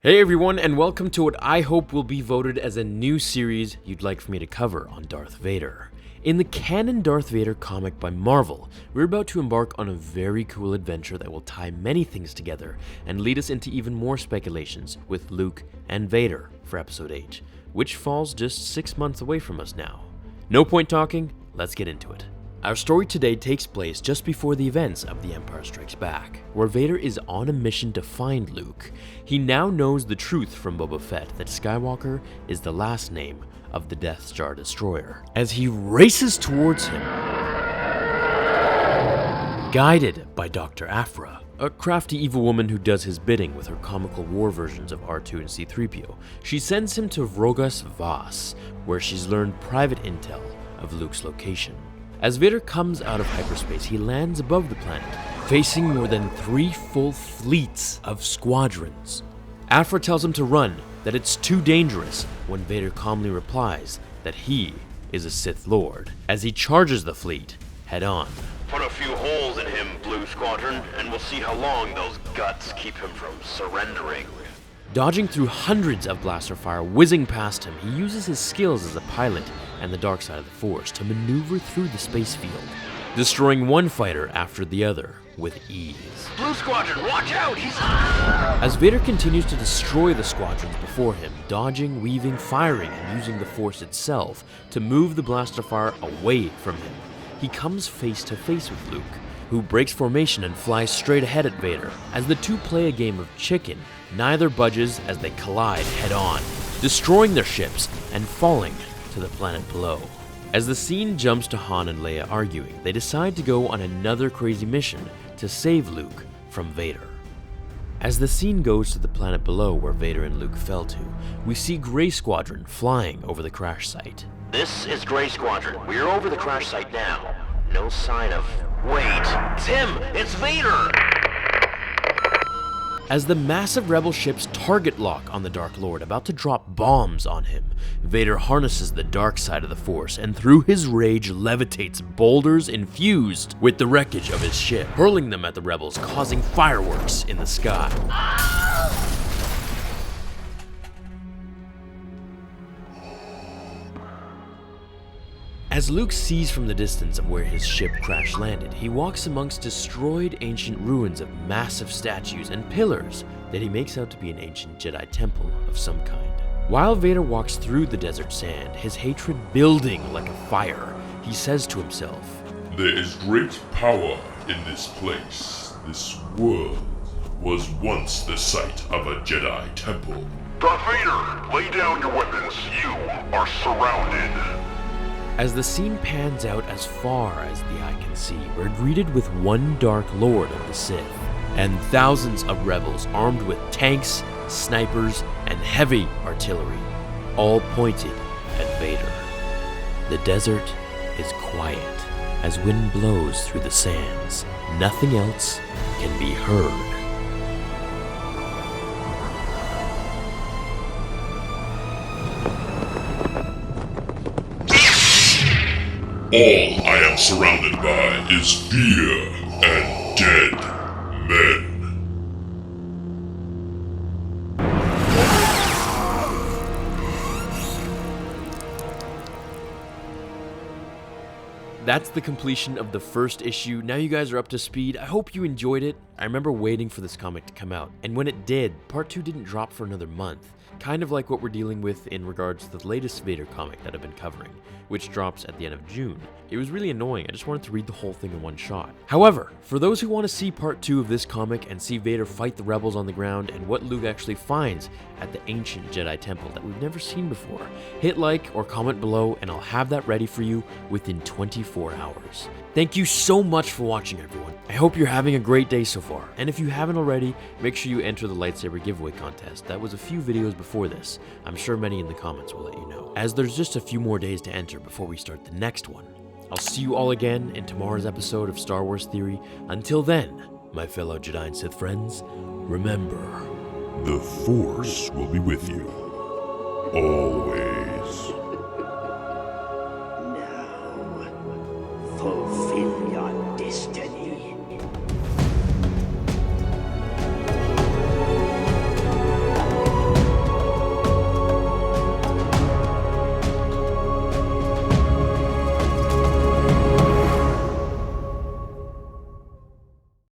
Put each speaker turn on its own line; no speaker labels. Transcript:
Hey everyone, and welcome to what I hope will be voted as a new series you'd like for me to cover on Darth Vader. In the canon Darth Vader comic by Marvel, we're about to embark on a very cool adventure that will tie many things together and lead us into even more speculations with Luke and Vader for episode 8, which falls just 6 months away from us now. No point talking, let's get into it. Our story today takes place just before the events of The Empire Strikes Back, where Vader is on a mission to find Luke. He now knows the truth from Boba Fett that Skywalker is the last name of the Death Star destroyer. As he races towards him, guided by Dr. Aphra, a crafty evil woman who does his bidding with her comical war versions of R2 and C-3PO, she sends him to Vrogas Vas, where she's learned private intel of Luke's location. As Vader comes out of hyperspace, he lands above the planet, facing more than 3 full fleets of squadrons. Aphra tells him to run, that it's too dangerous, when Vader calmly replies that he is a Sith Lord, as he charges the fleet head-on.
Put a few holes in him, Blue Squadron, and we'll see how long those guts keep him from surrendering.
Dodging through hundreds of blaster fire whizzing past him, he uses his skills as a pilot and the dark side of the Force to maneuver through the space field, destroying one fighter after the other with ease.
Blue Squadron, watch out!
As Vader continues to destroy the squadrons before him, dodging, weaving, firing, and using the Force itself to move the blaster fire away from him, he comes face to face with Luke, who breaks formation and flies straight ahead at Vader. As the two play a game of chicken, neither budges as they collide head-on, destroying their ships and falling to the planet below. As the scene jumps to Han and Leia arguing, they decide to go on another crazy mission to save Luke from Vader. As the scene goes to the planet below where Vader and Luke fell to, we see Grey Squadron flying over the crash site.
This is Grey Squadron. We're over the crash site now. No sign of... Wait! Tim! It's Vader!
As the massive rebel ships target lock on the Dark Lord, about to drop bombs on him, Vader harnesses the dark side of the Force and through his rage levitates boulders infused with the wreckage of his ship, hurling them at the rebels, causing fireworks in the sky. As Luke sees from the distance of where his ship crash landed, he walks amongst destroyed ancient ruins of massive statues and pillars that he makes out to be an ancient Jedi temple of some kind. While Vader walks through the desert sand, his hatred building like a fire, he says to himself,
"There is great power in this place. This world was once the site of a Jedi temple."
Darth Vader, lay down your weapons. You are surrounded.
As the scene pans out as far as the eye can see, we're greeted with one Dark Lord of the Sith, and thousands of rebels armed with tanks, snipers, and heavy artillery, all pointed at Vader. The desert is quiet as wind blows through the sands. Nothing else can be heard.
All I am surrounded by is fear and dead men.
That's the completion of the first issue. Now you guys are up to speed. I hope you enjoyed it. I remember waiting for this comic to come out, and when it did, part 2 didn't drop for another month. Kind of like what we're dealing with in regards to the latest Vader comic that I've been covering, which drops at the end of June. It was really annoying, I just wanted to read the whole thing in one shot. However, for those who want to see part 2 of this comic and see Vader fight the rebels on the ground and what Luke actually finds at the ancient Jedi temple that we've never seen before, hit like or comment below and I'll have that ready for you within 24 hours. Thank you so much for watching, everyone. I hope you're having a great day so far, and if you haven't already, make sure you enter the lightsaber giveaway contest. That was a few videos before this. I'm sure many in the comments will let you know, as there's just a few more days to enter before we start the next one. I'll see you all again in tomorrow's episode of Star Wars Theory. Until then, my fellow Jedi and Sith friends, remember,
The Force will be with you always.